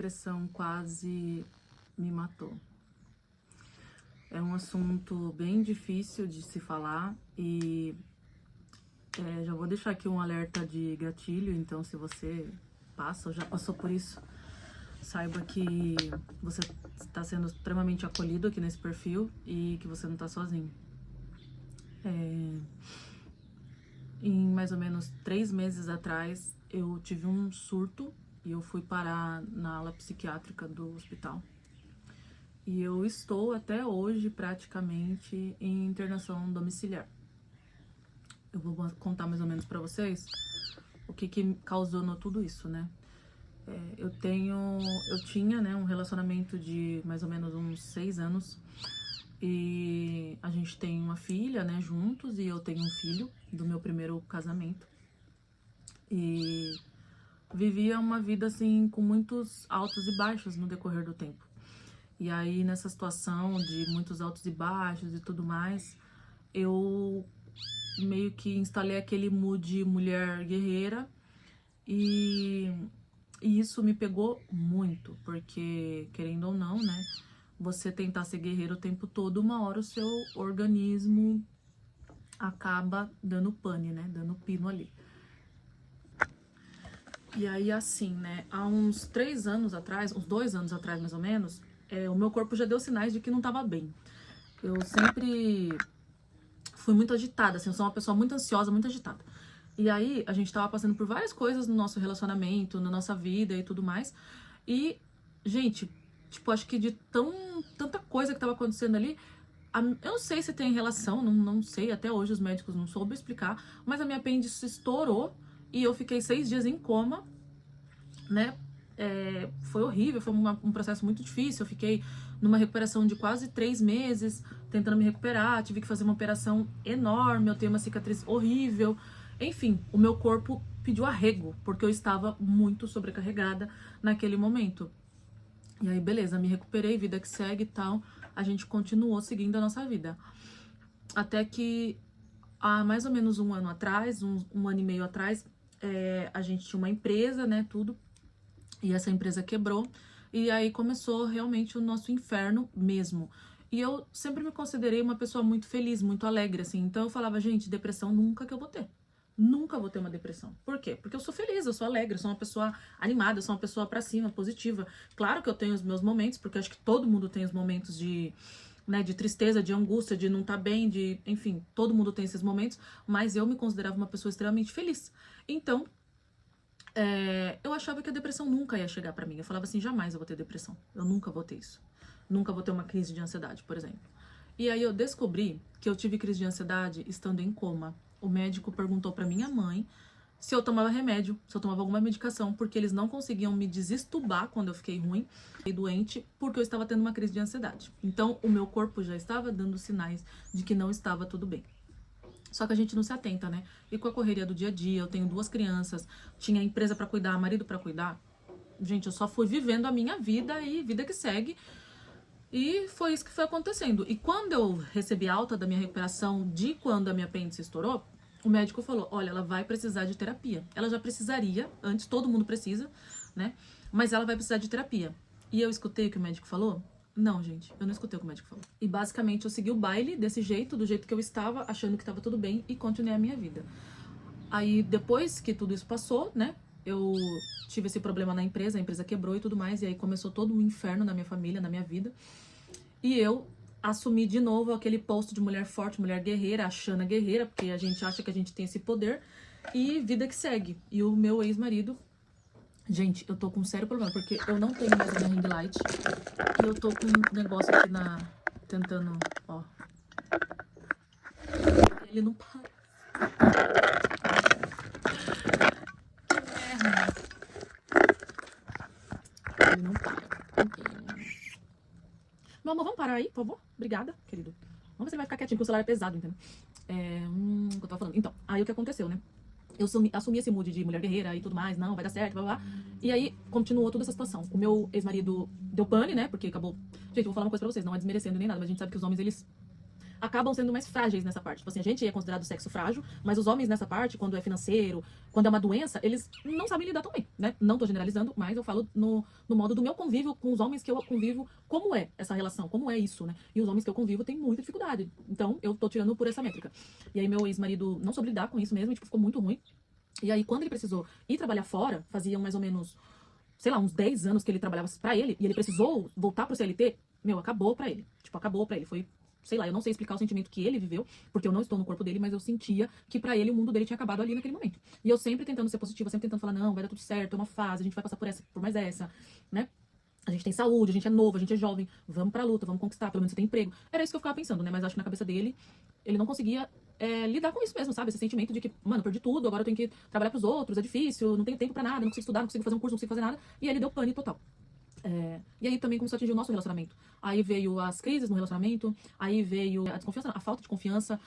depressão quase me matou. É um assunto bem difícil de se falar e já vou deixar aqui um alerta de gatilho, então se você passa ou já passou por isso, saiba que você está sendo extremamente acolhido aqui nesse perfil e que você não está sozinho. Em mais ou menos 3 meses atrás, eu tive um surto e eu fui parar na ala psiquiátrica do hospital. E eu estou até hoje praticamente em internação domiciliar. Eu vou contar mais ou menos pra vocês o que causou tudo isso, né? Eu tinha, né, um relacionamento de mais ou menos uns 6 anos e a gente tem uma filha, né, juntos, e eu tenho um filho do meu primeiro casamento. E vivia uma vida assim com muitos altos e baixos no decorrer do tempo. E aí nessa situação de muitos altos e baixos e tudo mais, eu meio que instalei aquele mood mulher guerreira e isso me pegou muito, porque querendo ou não, né, você tentar ser guerreiro o tempo todo, uma hora o seu organismo acaba dando pane, né, dando pino ali. E aí assim, né, há uns 3 anos atrás, uns 2 anos atrás mais ou menos, o meu corpo já deu sinais de que não tava bem. Eu sempre fui muito agitada, assim, eu sou uma pessoa muito ansiosa, muito agitada. E aí, a gente tava passando por várias coisas no nosso relacionamento, na nossa vida e tudo mais. E, gente, tipo, acho que de tanta coisa que tava acontecendo ali, eu não sei se tem relação, não sei, até hoje os médicos não soube explicar, mas a minha apêndice estourou e eu fiquei 6 dias em coma, né? Foi horrível, foi um processo muito difícil. Eu fiquei numa recuperação de quase 3 meses, tentando me recuperar, tive que fazer uma operação enorme, eu tenho uma cicatriz horrível. Enfim, o meu corpo pediu arrego, porque eu estava muito sobrecarregada naquele momento. E aí, beleza, me recuperei, vida que segue e tal, a gente continuou seguindo a nossa vida. Até que, há mais ou menos um ano atrás, um ano e meio atrás, a gente tinha uma empresa, né, tudo, e essa empresa quebrou, e aí começou realmente o nosso inferno mesmo. E eu sempre me considerei uma pessoa muito feliz, muito alegre, assim. Então eu falava, gente, depressão nunca que eu vou ter. Nunca vou ter uma depressão. Por quê? Porque eu sou feliz, eu sou alegre, eu sou uma pessoa animada, eu sou uma pessoa pra cima, positiva. Claro que eu tenho os meus momentos, porque eu acho que todo mundo tem os momentos de, né, de tristeza, de angústia, de não estar bem, de, enfim, todo mundo tem esses momentos, mas eu me considerava uma pessoa extremamente feliz. Então, eu achava que a depressão nunca ia chegar pra mim. Eu falava assim, jamais eu vou ter depressão. Eu nunca vou ter isso. Nunca vou ter uma crise de ansiedade, por exemplo. E aí eu descobri que eu tive crise de ansiedade estando em coma. O médico perguntou pra minha mãe se eu tomava remédio, se eu tomava alguma medicação, porque eles não conseguiam me desestubar quando eu fiquei ruim e doente, porque eu estava tendo uma crise de ansiedade. Então o meu corpo já estava dando sinais de que não estava tudo bem. Só que a gente não se atenta, né? E com a correria do dia a dia, eu tenho 2 crianças, tinha empresa pra cuidar, marido pra cuidar. Gente, eu só fui vivendo a minha vida e vida que segue. E foi isso que foi acontecendo. E quando eu recebi alta da minha recuperação de quando a minha apêndice estourou, o médico falou, olha, ela vai precisar de terapia. Ela já precisaria, antes todo mundo precisa, né? Mas ela vai precisar de terapia. E eu escutei o que o médico falou? Não, gente, eu não escutei o que o médico falou. E basicamente eu segui o baile desse jeito, do jeito que eu estava, achando que estava tudo bem, e continuei a minha vida. Aí depois que tudo isso passou, né, eu tive esse problema na empresa, a empresa quebrou e tudo mais, e aí começou todo um inferno na minha família, na minha vida. E eu assumi de novo aquele posto de mulher forte, mulher guerreira, achando a guerreira, porque a gente acha que a gente tem esse poder, e vida que segue. E o meu ex-marido, gente, eu tô com um sério problema, porque eu não tenho mais a minha ring light, e eu tô com um negócio aqui tentando, ó. Ele não para. Que merda. Ele não para. Meu amor, vamos parar aí, por favor? Obrigada, querido. Vamos ver se ele vai ficar quietinho, porque o celular é pesado, entendeu? O que eu tava falando. Então, aí o que aconteceu, né? Eu assumi esse mood de mulher guerreira e tudo mais, não, vai dar certo, blá, blá, blá. E aí, continuou toda essa situação. O meu ex-marido deu pane, né? Porque acabou... Gente, eu vou falar uma coisa pra vocês, não é desmerecendo nem nada, mas a gente sabe que os homens, eles acabam sendo mais frágeis nessa parte. Tipo assim, a gente é considerado sexo frágil, mas os homens nessa parte, quando é financeiro, quando é uma doença, eles não sabem lidar tão bem, né? Não tô generalizando, mas eu falo no modo do meu convívio com os homens que eu convivo, como é essa relação, como é isso, né? E os homens que eu convivo têm muita dificuldade. Então, eu tô tirando por essa métrica. E aí, meu ex-marido não soube lidar com isso mesmo, e, tipo, ficou muito ruim. E aí, quando ele precisou ir trabalhar fora, fazia mais ou menos, sei lá, uns 10 anos que ele trabalhava pra ele, e ele precisou voltar pro CLT, meu, acabou pra ele. Tipo, acabou pra ele. Foi, sei lá, eu não sei explicar o sentimento que ele viveu, porque eu não estou no corpo dele, mas eu sentia que pra ele o mundo dele tinha acabado ali naquele momento. E eu sempre tentando ser positiva, sempre tentando falar, não, vai dar tudo certo, é uma fase, a gente vai passar por essa, por mais essa, né? A gente tem saúde, a gente é novo, a gente é jovem, vamos pra luta, vamos conquistar, pelo menos você tem emprego. Era isso que eu ficava pensando, né? Mas acho que na cabeça dele, ele não conseguia lidar com isso mesmo, sabe? Esse sentimento de que, mano, perdi tudo, agora eu tenho que trabalhar pros outros, é difícil, não tenho tempo pra nada, não consigo estudar, não consigo fazer um curso, não consigo fazer nada. E aí ele deu pane total. E aí também começou a atingir o nosso relacionamento. Aí veio as crises no relacionamento, aí veio a desconfiança, a falta de confiança,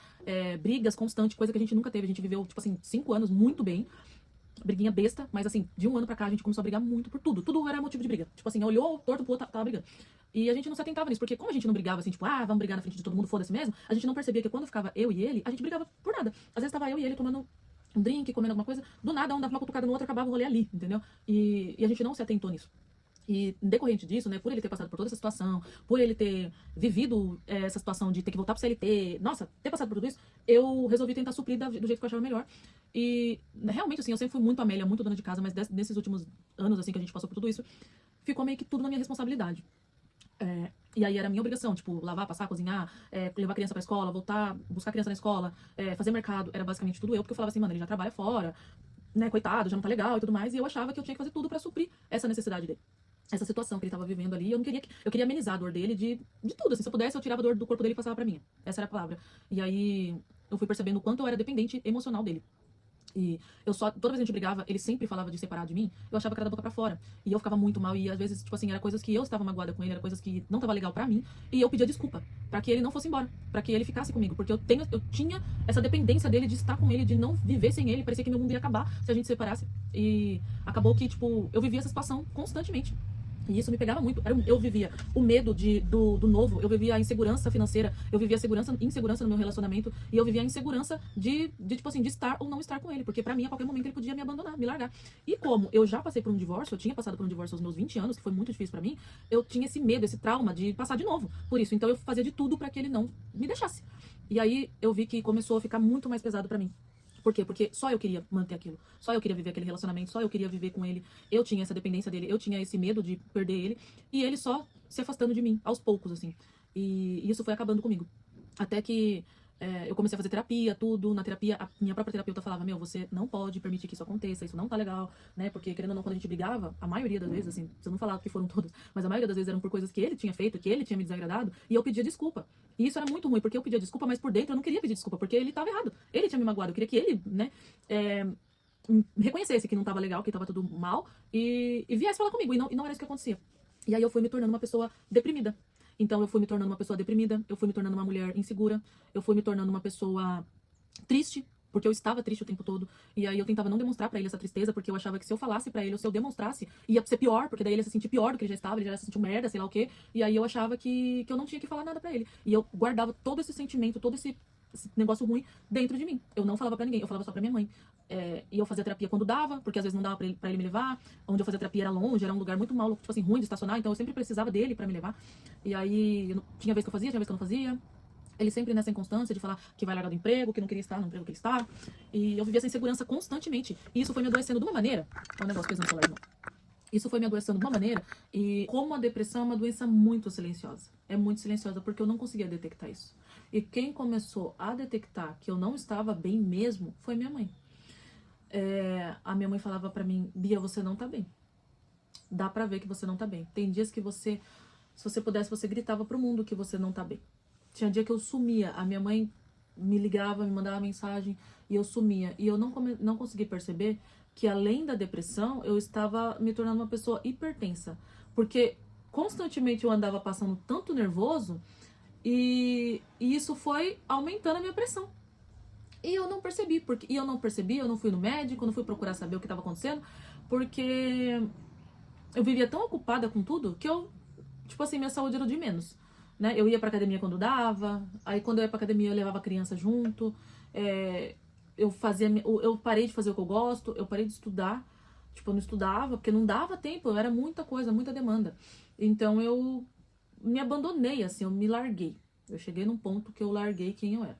brigas constantes, coisa que a gente nunca teve. A gente viveu, tipo assim, 5 anos muito bem. Briguinha besta, mas assim, de um ano pra cá a gente começou a brigar muito por tudo. Tudo era motivo de briga. Tipo assim, olhou torto pro outro, tava brigando. E a gente não se atentava nisso, porque como a gente não brigava assim, tipo, vamos brigar na frente de todo mundo, foda-se mesmo, a gente não percebia que quando ficava eu e ele, a gente brigava por nada. Às vezes tava eu e ele tomando um drink, comendo alguma coisa, do nada um dava uma cutucada no outro, acabava o rolê ali, entendeu? E a gente não se atentou nisso. E decorrente disso, né, por ele ter passado por toda essa situação, por ele ter vivido essa situação de ter que voltar pro CLT, nossa, ter passado por tudo isso, eu resolvi tentar suprir do jeito que eu achava melhor. E realmente, assim, eu sempre fui muito Amélia, muito dona de casa, mas nesses últimos anos, assim, que a gente passou por tudo isso, ficou meio que tudo na minha responsabilidade. E aí era minha obrigação, tipo, lavar, passar, cozinhar, levar a criança pra escola, voltar, buscar a criança na escola, fazer mercado, era basicamente tudo eu, porque eu falava assim, mano, ele já trabalha fora, né, coitado, já não tá legal e tudo mais, e eu achava que eu tinha que fazer tudo pra suprir essa necessidade dele. Essa situação que ele tava vivendo ali, eu não queria eu queria amenizar a dor dele de tudo, assim, se eu pudesse eu tirava a dor do corpo dele e passava pra mim. Essa era a palavra. E aí eu fui percebendo o quanto eu era dependente emocional dele. E toda vez que a gente brigava, ele sempre falava de separar de mim, eu achava que era da boca pra fora. E eu ficava muito mal, e às vezes, tipo assim, era coisas que eu estava magoada com ele, era coisas que não tava legal pra mim, e eu pedia desculpa, pra que ele não fosse embora, pra que ele ficasse comigo, porque eu tinha essa dependência dele de estar com ele, de não viver sem ele, parecia que meu mundo ia acabar se a gente se separasse. E acabou que, tipo, eu vivia essa situação constantemente. E isso me pegava muito. Eu vivia o medo do novo, eu vivia a insegurança financeira, eu vivia a insegurança no meu relacionamento, e eu vivia a insegurança tipo assim, de estar ou não estar com ele, porque pra mim, a qualquer momento, ele podia me abandonar, me largar. E como eu já passei por um divórcio, eu tinha passado por um divórcio aos meus 20 anos, que foi muito difícil pra mim, eu tinha esse medo, esse trauma de passar de novo. Por isso, então eu fazia de tudo pra que ele não me deixasse. E aí eu vi que começou a ficar muito mais pesado pra mim. Por quê? Porque só eu queria manter aquilo. Só eu queria viver aquele relacionamento, só eu queria viver com ele. Eu tinha essa dependência dele, eu tinha esse medo de perder ele. E ele só se afastando de mim, aos poucos, assim. E isso foi acabando comigo. Até que eu comecei a fazer terapia, tudo. Na terapia, a minha própria terapeuta falava, meu, você não pode permitir que isso aconteça, isso não tá legal, né? Porque, querendo ou não, quando a gente brigava, a maioria das vezes, assim, se eu não falar que foram todas, mas a maioria das vezes eram por coisas que ele tinha feito, que ele tinha me desagradado, e eu pedia desculpa. E isso era muito ruim, porque eu pedia desculpa, mas por dentro eu não queria pedir desculpa, porque ele tava errado. Ele tinha me magoado, eu queria que ele, né, reconhecesse que não tava legal, que tava tudo mal, e viesse falar comigo, e não era isso que acontecia. E aí eu fui me tornando uma pessoa deprimida. Então eu fui me tornando uma pessoa deprimida, eu fui me tornando uma mulher insegura, eu fui me tornando uma pessoa triste, porque eu estava triste o tempo todo. E aí eu tentava não demonstrar pra ele essa tristeza, porque eu achava que se eu falasse pra ele, ou se eu demonstrasse, ia ser pior, porque daí ele ia se sentir pior do que ele já estava, ele já se sentiu merda, sei lá o quê. E aí eu achava que eu não tinha que falar nada pra ele. E eu guardava todo esse sentimento, todo esse negócio ruim dentro de mim. Eu não falava pra ninguém, eu falava só pra minha mãe. E eu fazia terapia quando dava, porque às vezes não dava pra ele me levar. Onde eu fazia terapia era longe, era um lugar muito maluco, tipo assim, ruim de estacionar, então eu sempre precisava dele pra me levar. E aí, tinha vez que eu fazia, tinha vez que eu não fazia. Ele sempre nessa inconstância de falar que vai largar do emprego, que não queria estar no emprego que ele está. E eu vivia essa insegurança constantemente. E isso foi me adoecendo de uma maneira. Olha o negócio pesando no celular, irmão. Isso foi me adoecendo de uma maneira. E como a depressão é uma doença muito silenciosa. É muito silenciosa porque eu não conseguia detectar isso. E quem começou a detectar que eu não estava bem mesmo foi minha mãe. A minha mãe falava pra mim, Bia, você não tá bem. Dá pra ver que você não tá bem. Tem dias que você, se você pudesse, você gritava pro mundo que você não tá bem. Tinha dia que eu sumia, a minha mãe me ligava, me mandava mensagem e eu sumia. E eu não consegui perceber que além da depressão, eu estava me tornando uma pessoa hipertensa. Porque constantemente eu andava passando tanto nervoso e isso foi aumentando a minha pressão. E eu não percebi, eu não fui no médico, eu não fui procurar saber o que estava acontecendo, porque eu vivia tão ocupada com tudo que eu, tipo assim, minha saúde era o de menos. né? Eu ia pra academia quando dava, aí quando eu ia pra academia eu levava a criança junto, eu parei de fazer o que eu gosto, eu parei de estudar, tipo, eu não estudava, porque não dava tempo, era muita coisa, muita demanda. Então eu me abandonei, assim, eu me larguei. Eu cheguei num ponto que eu larguei quem eu era.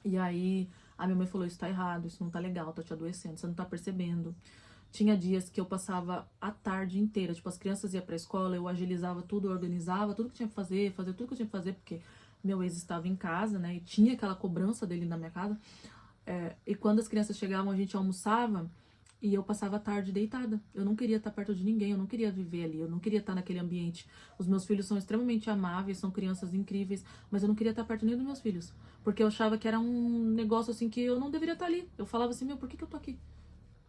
E aí a minha mãe falou, isso tá errado, isso não tá legal, tá te adoecendo, você não tá percebendo. Tinha dias que eu passava a tarde inteira, tipo, as crianças iam pra escola, eu agilizava tudo, organizava tudo que tinha que fazer, fazia tudo que eu tinha que fazer, porque meu ex estava em casa, né, e tinha aquela cobrança dele na minha casa. E quando as crianças chegavam, a gente almoçava e eu passava a tarde deitada. Eu não queria estar perto de ninguém, eu não queria viver ali, eu não queria estar naquele ambiente. Os meus filhos são extremamente amáveis, são crianças incríveis, mas eu não queria estar perto nem dos meus filhos, porque eu achava que era um negócio assim que eu não deveria estar ali. Eu falava assim, meu, por que eu tô aqui?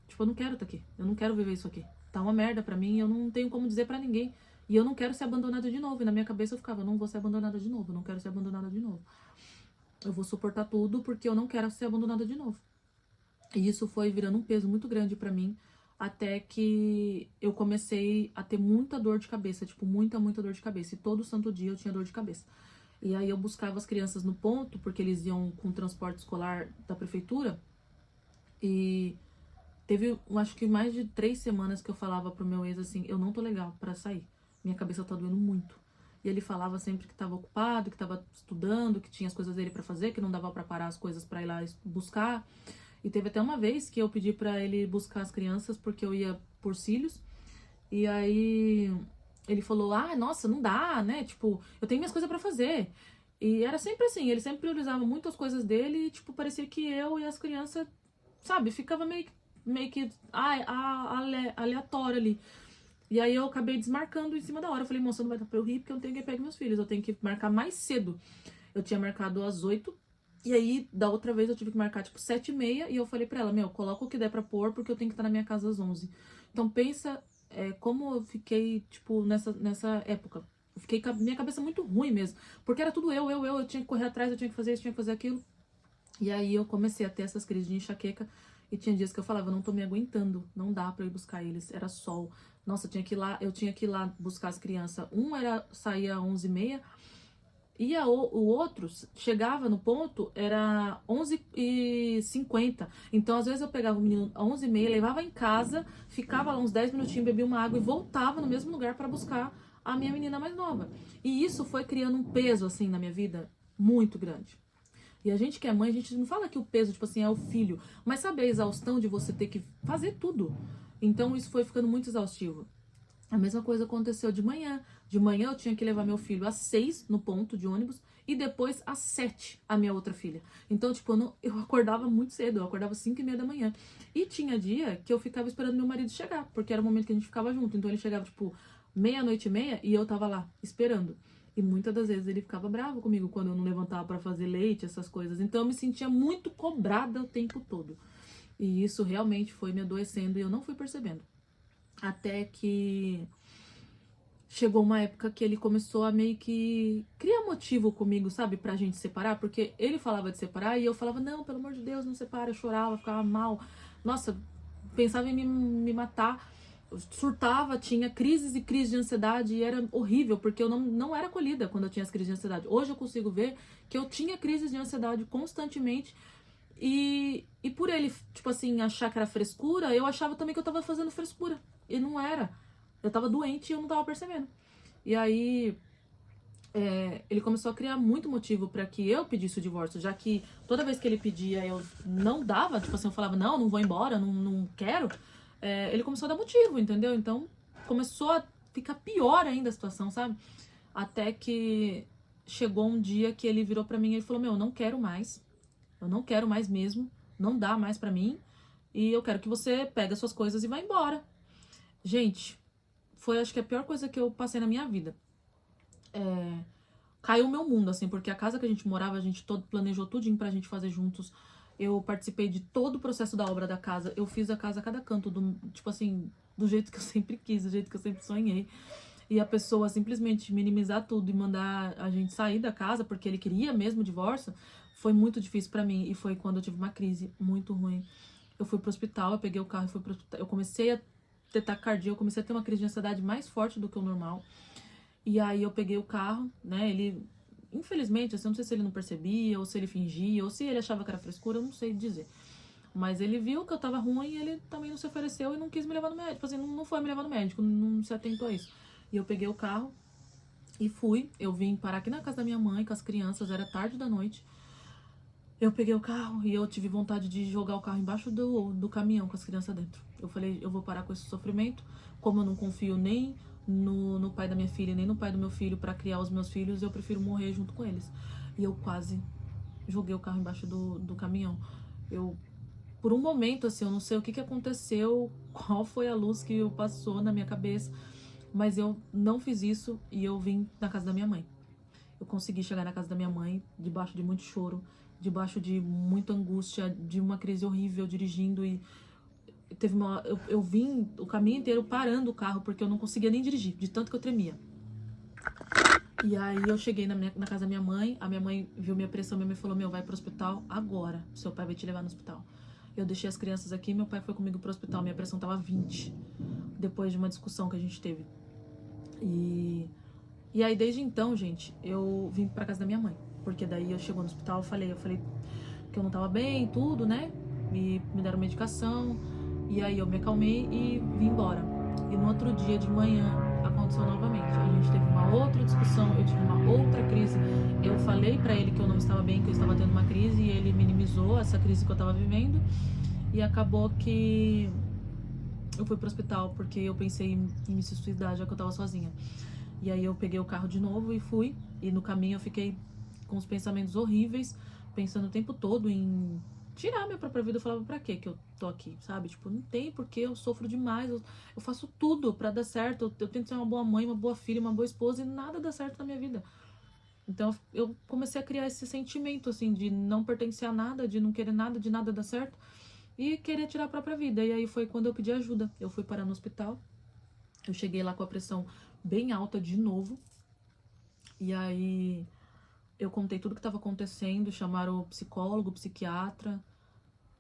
Tipo, eu não quero estar aqui, eu não quero viver isso aqui. Tá uma merda pra mim, eu não tenho como dizer pra ninguém. E eu não quero ser abandonada de novo. E na minha cabeça eu ficava, eu não vou ser abandonada de novo, eu não quero ser abandonada de novo. Eu vou suportar tudo porque eu não quero ser abandonada de novo. E isso foi virando um peso muito grande pra mim, até que eu comecei a ter muita dor de cabeça, tipo, muita dor de cabeça. E todo santo dia eu tinha dor de cabeça. E aí eu buscava as crianças no ponto, porque eles iam com o transporte escolar da prefeitura. E teve, acho que mais de 3 semanas que eu falava pro meu ex assim, eu não tô legal pra sair. Minha cabeça tá doendo muito. E ele falava sempre que tava ocupado, que tava estudando, que tinha as coisas dele pra fazer, que não dava pra parar as coisas pra ir lá buscar. E teve até uma vez que eu pedi pra ele buscar as crianças porque eu ia por cílios. E aí ele falou: "Ah, nossa, não dá, né? Tipo, eu tenho minhas coisas pra fazer". E era sempre assim, ele sempre priorizava muito as coisas dele e, tipo, parecia que eu e as crianças, sabe, ficava meio que aleatório ali. E aí eu acabei desmarcando em cima da hora. Eu falei, moça, não vai dar pra eu ir porque eu não tenho quem pegue meus filhos. Eu tenho que marcar mais cedo. Eu tinha marcado às 8. E aí, da outra vez, eu tive que marcar, tipo, 7h30. E eu falei pra ela, meu, coloca o que der pra pôr, porque eu tenho que estar na minha casa às 11. Então, pensa como eu fiquei, tipo, nessa época. Eu fiquei com a minha cabeça muito ruim mesmo. Porque era tudo eu tinha que correr atrás, eu tinha que fazer isso, tinha que fazer aquilo. E aí eu comecei a ter essas crises de enxaqueca. E tinha dias que eu falava, eu não tô me aguentando, não dá pra eu ir buscar eles, era sol. Nossa, eu tinha que ir lá buscar as crianças. Saía às 11h30, o outro chegava no ponto, era 11h50. Então, às vezes, eu pegava o menino às 11h30, levava em casa, ficava lá uns 10 minutinhos, bebia uma água e voltava no mesmo lugar para buscar a minha menina mais nova. E isso foi criando um peso, assim, na minha vida muito grande. E a gente que é mãe, a gente não fala que o peso, tipo assim, é o filho, mas sabe a exaustão de você ter que fazer tudo. Então, isso foi ficando muito exaustivo. A mesma coisa aconteceu de manhã. De manhã eu tinha que levar meu filho às 6 no ponto de ônibus e depois às 7 a minha outra filha. Então, tipo, eu acordava muito cedo, eu acordava às 5h30 da manhã. E tinha dia que eu ficava esperando meu marido chegar, porque era o momento que a gente ficava junto. Então ele chegava, tipo, meia-noite e meia e eu tava lá, esperando. E muitas das vezes ele ficava bravo comigo quando eu não levantava para fazer leite, essas coisas. Então eu me sentia muito cobrada o tempo todo. E isso realmente foi me adoecendo e eu não fui percebendo. Até que chegou uma época que ele começou a meio que criar motivo comigo, sabe, pra gente separar, porque ele falava de separar e eu falava, não, pelo amor de Deus, não separa, eu chorava, ficava mal. Nossa, pensava em me matar, surtava, tinha crises e crises de ansiedade e era horrível, porque eu não era acolhida quando eu tinha as crises de ansiedade. Hoje eu consigo ver que eu tinha crises de ansiedade constantemente e por ele, tipo assim, achar que era frescura, eu achava também que eu tava fazendo frescura. E não era. Eu tava doente e eu não tava percebendo. E aí, ele começou a criar muito motivo pra que eu pedisse o divórcio, já que toda vez que ele pedia eu não dava, tipo assim, eu falava, não vou embora, não quero. Ele começou a dar motivo, entendeu? Então, começou a ficar pior ainda a situação, sabe? Até que chegou um dia que ele virou pra mim e ele falou, meu, eu não quero mais mesmo, não dá mais pra mim, e eu quero que você pegue as suas coisas e vá embora. Gente, foi acho que a pior coisa que eu passei na minha vida. Caiu o meu mundo, assim, porque a casa que a gente morava, a gente todo planejou tudinho pra gente fazer juntos. Eu participei de todo o processo da obra da casa. Eu fiz a casa a cada canto, tipo assim, do jeito que eu sempre quis, do jeito que eu sempre sonhei. E a pessoa simplesmente minimizar tudo e mandar a gente sair da casa, porque ele queria mesmo o divórcio, foi muito difícil pra mim. E foi quando eu tive uma crise muito ruim. Eu fui pro hospital, eu peguei o carro e fui pro hospital. Eu comecei a ter taquicardia, eu comecei a ter uma crise de ansiedade mais forte do que o normal. E aí eu peguei o carro, né? Ele, infelizmente, assim, eu não sei se ele não percebia, ou se ele fingia, ou se ele achava que era frescura, eu não sei dizer. Mas ele viu que eu tava ruim e ele também não se ofereceu e não quis me levar no médico. Assim, não foi me levar no médico, não se atentou a isso. E eu peguei o carro e fui. Eu vim parar aqui na casa da minha mãe com as crianças, era tarde da noite. Eu peguei o carro e eu tive vontade de jogar o carro embaixo do caminhão com as crianças dentro. Eu falei, eu vou parar com esse sofrimento. Como eu não confio nem no pai da minha filha, nem no pai do meu filho pra criar os meus filhos, eu prefiro morrer junto com eles. E eu quase joguei o carro embaixo do caminhão. Eu, por um momento, assim, eu não sei o que aconteceu, qual foi a luz que passou na minha cabeça, mas eu não fiz isso e eu vim na casa da minha mãe. Eu consegui chegar na casa da minha mãe, debaixo de muito choro, debaixo de muita angústia, de uma crise horrível, dirigindo e teve uma, eu vim o caminho inteiro parando o carro porque eu não conseguia nem dirigir, de tanto que eu tremia. E aí eu cheguei na casa da minha mãe, a minha mãe viu minha pressão, minha mãe falou, meu, vai pro hospital agora, seu pai vai te levar no hospital. Eu deixei as crianças aqui, meu pai foi comigo pro hospital, minha pressão tava 20, depois de uma discussão que a gente teve. E aí, desde então, gente, eu vim pra casa da minha mãe. Porque daí eu chegou no hospital, eu falei que eu não tava bem, tudo, né? Me deram medicação. E aí eu me acalmei e vim embora. E no outro dia de manhã aconteceu novamente. A gente teve uma outra discussão, eu tive uma outra crise. Eu falei pra ele que eu não estava bem, que eu estava tendo uma crise, e ele minimizou essa crise que eu tava vivendo. E acabou que eu fui pro hospital porque eu pensei em me suicidar, já que eu tava sozinha. E aí eu peguei o carro de novo e fui. E no caminho eu fiquei com os pensamentos horríveis, pensando o tempo todo em tirar minha própria vida. Eu falava, pra quê que eu tô aqui, sabe? Tipo, não tem porque eu sofro demais. Eu faço tudo pra dar certo. Eu tento ser uma boa mãe, uma boa filha, uma boa esposa e nada dá certo na minha vida. Então eu comecei a criar esse sentimento, assim, de não pertencer a nada, de não querer nada, de nada dar certo. E querer tirar a própria vida. E aí foi quando eu pedi ajuda. Eu fui parar no hospital. Eu cheguei lá com a pressão bem alta de novo. E aí eu contei tudo que estava acontecendo, chamaram o psicólogo, o psiquiatra,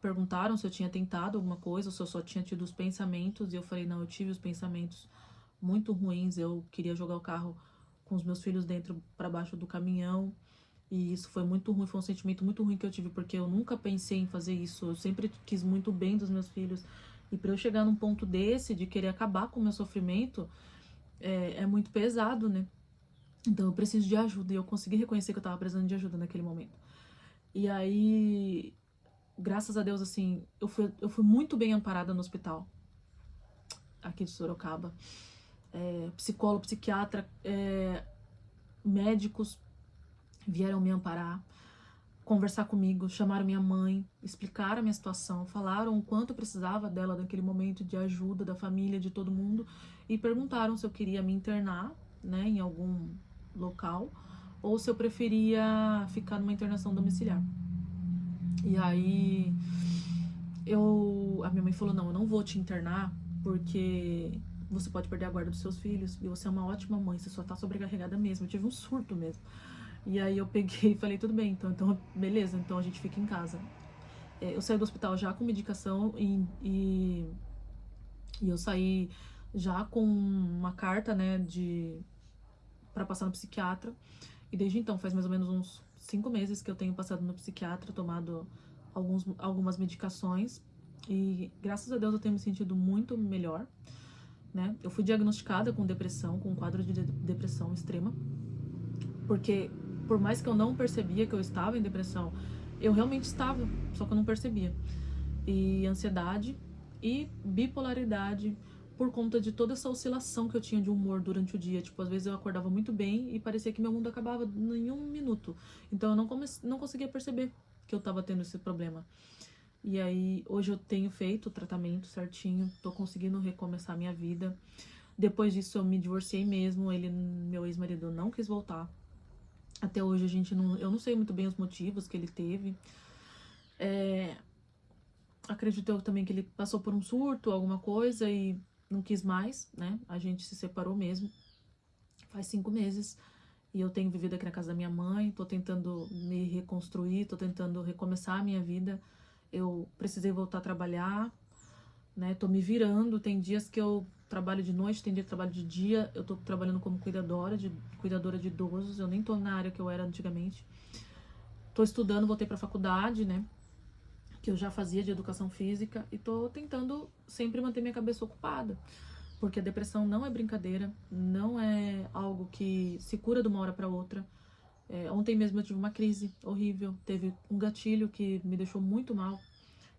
perguntaram se eu tinha tentado alguma coisa, se eu só tinha tido os pensamentos, e eu falei, não, eu tive os pensamentos muito ruins, eu queria jogar o carro com os meus filhos dentro para baixo do caminhão, e isso foi muito ruim, foi um sentimento muito ruim que eu tive, porque eu nunca pensei em fazer isso, eu sempre quis muito bem dos meus filhos, e para eu chegar num ponto desse, de querer acabar com o meu sofrimento, é muito pesado, né? Então eu preciso de ajuda. E eu consegui reconhecer que eu tava precisando de ajuda naquele momento. E aí, graças a Deus, assim, eu fui muito bem amparada no hospital, aqui de Sorocaba. Psicólogo, psiquiatra, médicos vieram me amparar, conversar comigo, chamaram minha mãe, explicaram a minha situação, falaram o quanto eu precisava dela naquele momento, de ajuda da família, de todo mundo, e perguntaram se eu queria me internar, né, em algum local, ou se eu preferia ficar numa internação domiciliar. E aí a minha mãe falou, não, eu não vou te internar porque você pode perder a guarda dos seus filhos e você é uma ótima mãe, você só tá sobrecarregada mesmo. Eu tive um surto mesmo. E aí eu peguei e falei, tudo bem, então beleza, então a gente fica em casa. Eu saí do hospital já com medicação e eu saí já com uma carta, né, para passar no psiquiatra. E desde então, faz mais ou menos uns 5 meses que eu tenho passado no psiquiatra, tomado algumas medicações. E graças a Deus eu tenho me sentido muito melhor, né? Eu fui diagnosticada com depressão, com um quadro de depressão extrema. Porque por mais que eu não percebia que eu estava em depressão, eu realmente estava, só que eu não percebia. E ansiedade e bipolaridade por conta de toda essa oscilação que eu tinha de humor durante o dia. Tipo, às vezes eu acordava muito bem e parecia que meu mundo acabava em um minuto. Então eu não conseguia perceber que eu tava tendo esse problema. E aí, hoje eu tenho feito o tratamento certinho, tô conseguindo recomeçar a minha vida. Depois disso eu me divorciei mesmo, meu ex-marido não quis voltar. Até hoje eu não sei muito bem os motivos que ele teve. Acredito eu também que ele passou por um surto, alguma coisa, e não quis mais, né? A gente se separou mesmo. Faz 5 meses. E eu tenho vivido aqui na casa da minha mãe, tô tentando me reconstruir, tô tentando recomeçar a minha vida. Eu precisei voltar a trabalhar, né? Tô me virando. Tem dias que eu trabalho de noite, tem dia que trabalho de dia. Eu tô trabalhando como cuidadora de idosos. Eu nem tô na área que eu era antigamente. Tô estudando, voltei pra faculdade, né? Que eu já fazia de educação física. E tô tentando sempre manter minha cabeça ocupada. Porque a depressão não é brincadeira. Não é algo que se cura de uma hora pra outra. Ontem mesmo eu tive uma crise horrível. Teve um gatilho que me deixou muito mal.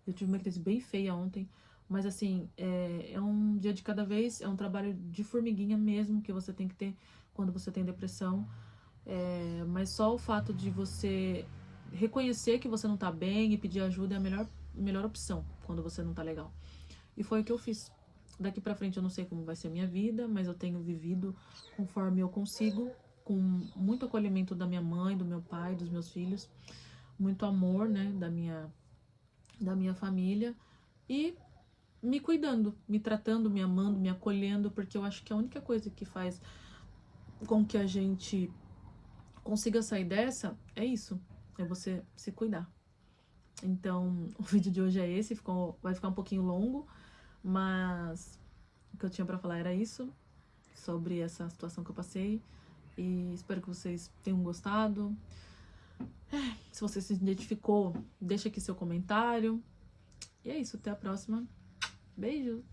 Eu tive uma crise bem feia ontem. Mas assim, é um dia de cada vez, é um trabalho de formiguinha mesmo que você tem que ter quando você tem depressão. Mas só o fato de você reconhecer que você não tá bem e pedir ajuda é a melhor opção quando você não tá legal. E foi o que eu fiz. Daqui pra frente eu não sei como vai ser a minha vida, mas eu tenho vivido conforme eu consigo, com muito acolhimento da minha mãe, do meu pai, dos meus filhos, muito amor, né, da minha família e me cuidando, me tratando, me amando, me acolhendo, porque eu acho que a única coisa que faz com que a gente consiga sair dessa é isso, é você se cuidar. Então, o vídeo de hoje é esse, vai ficar um pouquinho longo, mas o que eu tinha pra falar era isso, sobre essa situação que eu passei, e espero que vocês tenham gostado. Se você se identificou, deixa aqui seu comentário. E é isso, até a próxima. Beijo!